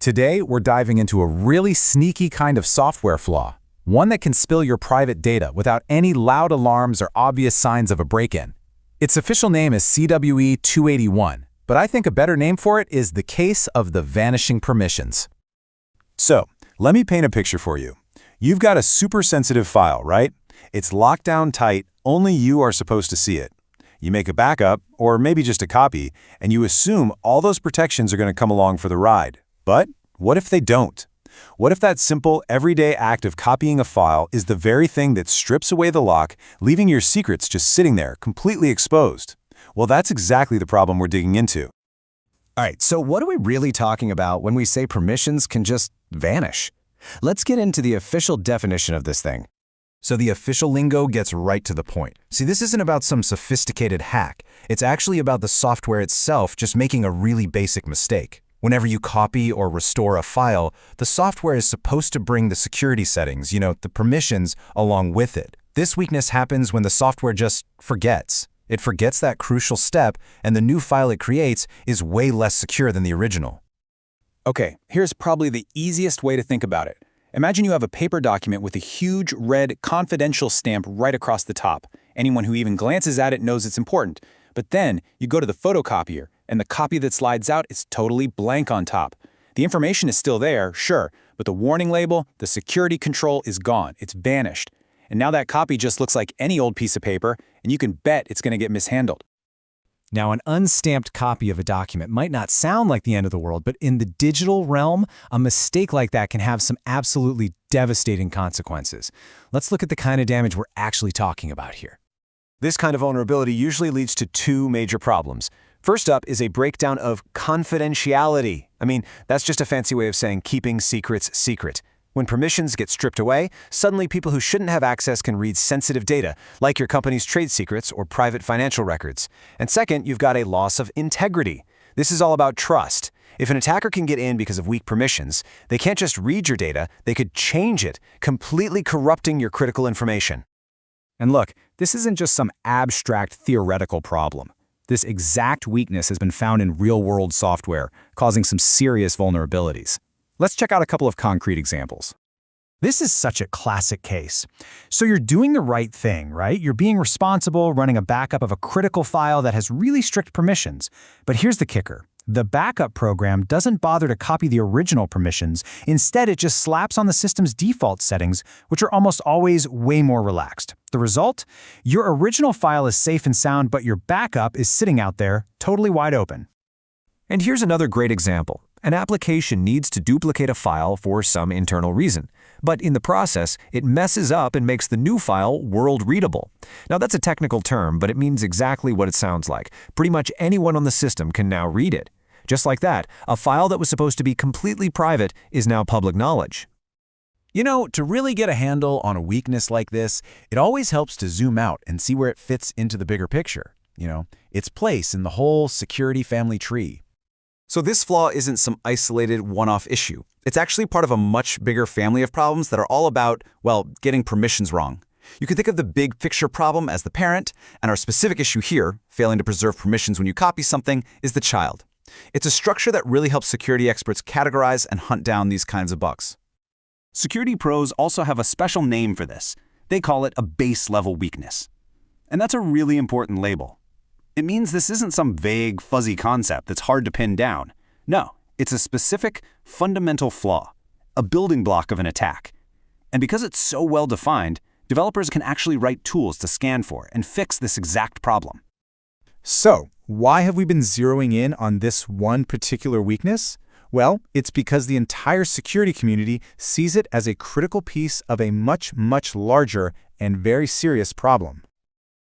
Today, we're diving into a really sneaky kind of software flaw, one that can spill your private data without any loud alarms or obvious signs of a break-in. Its official name is CWE-281, but I think a better name for it is the case of the vanishing permissions. So, let me paint a picture for you. You've got a super sensitive file, right? It's locked down tight, only you are supposed to see it. You make a backup, or maybe just a copy, and you assume all those protections are going to come along for the ride. But what if they don't? What if that simple, everyday act of copying a file is the very thing that strips away the lock, leaving your secrets just sitting there, completely exposed? Well, that's exactly the problem we're digging into. All right, so what are we really talking about when we say permissions can just vanish? Let's get into the official definition of this thing. So the official lingo gets right to the point. See, this isn't about some sophisticated hack. It's actually about the software itself just making a really basic mistake. Whenever you copy or restore a file, the software is supposed to bring the security settings, the permissions, along with it. This weakness happens when the software just forgets. It forgets that crucial step, and the new file it creates is way less secure than the original. Okay, here's probably the easiest way to think about it. Imagine you have a paper document with a huge red confidential stamp right across the top. Anyone who even glances at it knows it's important. But then you go to the photocopier, and the copy that slides out is totally blank on top. The information is still there, sure, but the warning label, the security control is gone. It's vanished. And now that copy just looks like any old piece of paper, and you can bet it's going to get mishandled. Now, an unstamped copy of a document might not sound like the end of the world, but in the digital realm, a mistake like that can have some absolutely devastating consequences. Let's look at the kind of damage we're actually talking about here. This kind of vulnerability usually leads to two major problems. First up is a breakdown of confidentiality. That's just a fancy way of saying keeping secrets secret. When permissions get stripped away, suddenly people who shouldn't have access can read sensitive data, like your company's trade secrets or private financial records. And second, you've got a loss of integrity. This is all about trust. If an attacker can get in because of weak permissions, they can't just read your data, they could change it, completely corrupting your critical information. And look, this isn't just some abstract theoretical problem. This exact weakness has been found in real-world software, causing some serious vulnerabilities. Let's check out a couple of concrete examples. This is such a classic case. So you're doing the right thing, right? You're being responsible, running a backup of a critical file that has really strict permissions. But here's the kicker. The backup program doesn't bother to copy the original permissions. Instead, it just slaps on the system's default settings, which are almost always way more relaxed. The result? Your original file is safe and sound, but your backup is sitting out there, totally wide open. And here's another great example. An application needs to duplicate a file for some internal reason, but in the process, it messes up and makes the new file world-readable. Now, that's a technical term, but it means exactly what it sounds like. Pretty much anyone on the system can now read it. Just like that, a file that was supposed to be completely private is now public knowledge. To really get a handle on a weakness like this, it always helps to zoom out and see where it fits into the bigger picture. Its place in the whole security family tree. So this flaw isn't some isolated one-off issue. It's actually part of a much bigger family of problems that are all about, getting permissions wrong. You could think of the big picture problem as the parent, and our specific issue here, failing to preserve permissions when you copy something, is the child. It's a structure that really helps security experts categorize and hunt down these kinds of bugs. Security pros also have a special name for this. They call it a base-level weakness. And that's a really important label. It means this isn't some vague, fuzzy concept that's hard to pin down. No, it's a specific, fundamental flaw, a building block of an attack. And because it's so well defined, developers can actually write tools to scan for and fix this exact problem. So, why have we been zeroing in on this one particular weakness? Well, it's because the entire security community sees it as a critical piece of a much, much larger and very serious problem.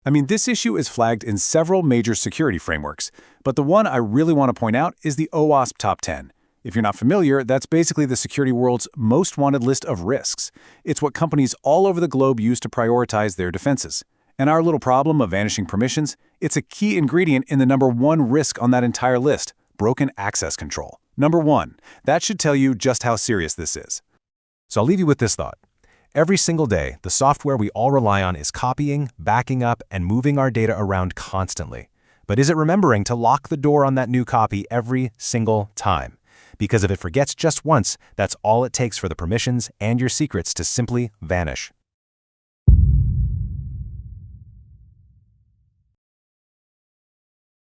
This issue is flagged in several major security frameworks, but the one I really want to point out is the OWASP Top 10. If you're not familiar, that's basically the security world's most wanted list of risks. It's what companies all over the globe use to prioritize their defenses. And our little problem of vanishing permissions, it's a key ingredient in the #1 risk on that entire list, broken access control. #1, that should tell you just how serious this is. So I'll leave you with this thought. Every single day, the software we all rely on is copying, backing up, and moving our data around constantly. But is it remembering to lock the door on that new copy every single time? because if it forgets just once, that's all it takes for the permissions and your secrets to simply vanish.